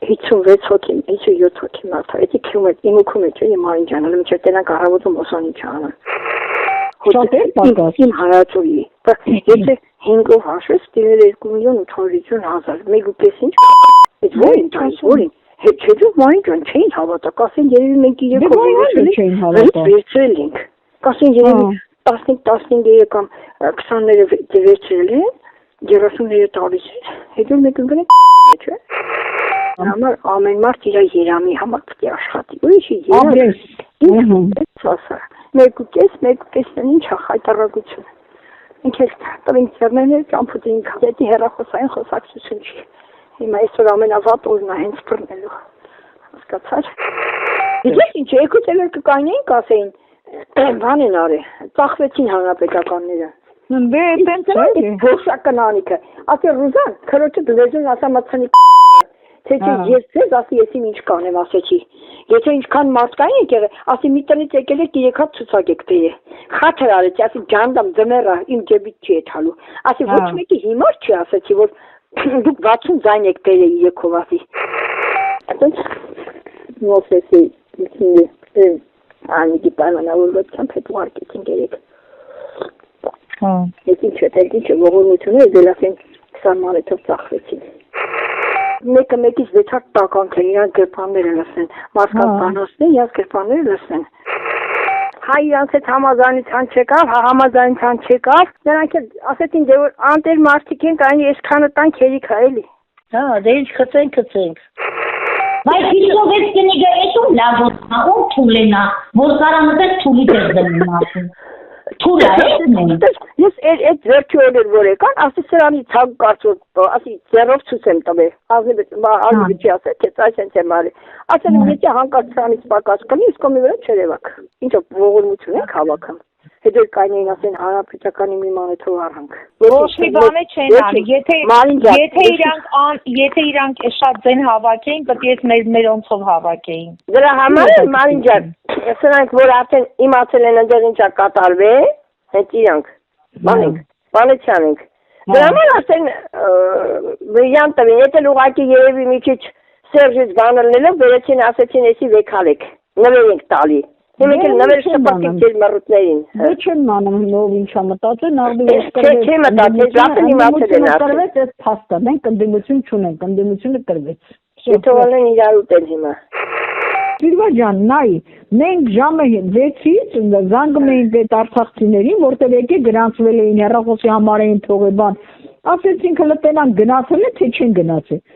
56 հոգի, 57 հոգի մարդ, էդի քիլոմետրում է չէ, Մարին ջան, մինչև տենանք առավոտում ոսանի չանան։ Շատ է պակաս։ Իմ հարածուի, եթե 5-ով հաշվես, դիներ 2.850.000, 1.5 ինչ, այդ որին, հետո Մարին ջան, չէին հավատա, կասեն երևի մենք իրեք վերցրել ենք, կասեն երևի 15 կամ 20-ները վերցրել են, 30-ները տալիս են, հետո մենք ընկնենք չէ։ Համար ամեն մարդ իր երամի համար պետք է աշխատի, ուրիշի երամ, մեկուկես ինչ է խայտարակություն, ինք էլ տվինք ձերները ճամփուտին կատետի հեռախոսային խոսակցություն չի, հիմա այսօր ամենավատ օրն է հենց բռնելու, հասկացար։ Գիտես ինչ, երկուց էլ կկանեին կասեին, բան են արի, ծախվեցին հանրապետականները։ Փոշական անիքը, ասի Ռուզան, քրոջը լեզուն ասա մացանի թե ես ձեզ ասի ես ինչ կանեմ ասեցի, եթե ինչքան մարդկային եք եղել, ասի մի տնից եկել եք 3 հատ ցուցակ եք տeye, խաթր արեցի, ասի ջանդամ ձմեռա իմ ջեբից չի եթալու, ասի ոչ մեկի հիմար չի ասեցի, որ դուք 60 ձայն եք տeye 3-ով ասի, այդպես նոսեսի անիգի պայմանավորվածությամբ հետ մարքեթինգ երեք, ես ինչ է ողորմությունները դելասեն 20 մանեթով ծախվեցին, մեկը մեկից 6 հատ տականք են, իրանք գրպանները լսեն, մարդկանց բանոսն իրանք գրպանները լսեն, հայ իրանք հետ համազանության չեկավ, համազանության չեկավ, նրանք էլ ասեցին դե որ անտեր մարդիկ ենք, այն այսքանը տանք հերիք է էլի, դե ինչ քծենք, Բայց հիշովեց կնիգա էտում լավոտ ում թուլենա, որ կարամտես թուլի դեր դնում ասում, թուլ է Ես այդ վերջի օրեր որ եկան, ասի սրանի ցակ կարծում, ասի ձեռով ցույց եմ տվել, ազնիվ չի ասել, թե այս են եմ արի, ասել եմ եթե հանկարծ սրանից պակաս կլի, իսկ կոմի վրա չերևաք, ինչով ողորմություն եք հավաքում, հետո կանեին ասեն հանրապետականի մի մանեթով առանք։ Ոչ մի բան չեն անի, եթե իրանք շատ ձեն հավաքեին, պետք է մերոնցով հավաքեին։ Դրա համար Մարին ջան, սրանք որ արդեն իմացել են ընդեր ինչա կատարվել, հենց իրանք, բանը չանենք։ Դրա համար ասեն վրյան տվին, եթե ուղղակի երևի մի քիչ Սերժից բանը լնելով վերեցին ասեցին էսի վեկալեք, նվեր ենք տալի։ Հիմա էլ նվեր շփակիկ ձեր մռութներին։ Ոչ չեմ մանում նով ինչա մտածել, նարդի Չէ մտածել, ժամը իմացել են ասել։ Կրվեց այս փաստը, մենք ընդդիմություն չունենք, ընդդիմությունը կրվեց։ Եթողալեն իրար ուտել հիմա։ Սիրվա ջան, նայ, մենք ժամը 6-ից զանգում էինք այդ արցախցիներին, որտեղ եկե գրանցվել էին հեռախոսի համար էին թողել բան։ Ասեցինք հələ տենան գնացել է, թե չեն գնացել։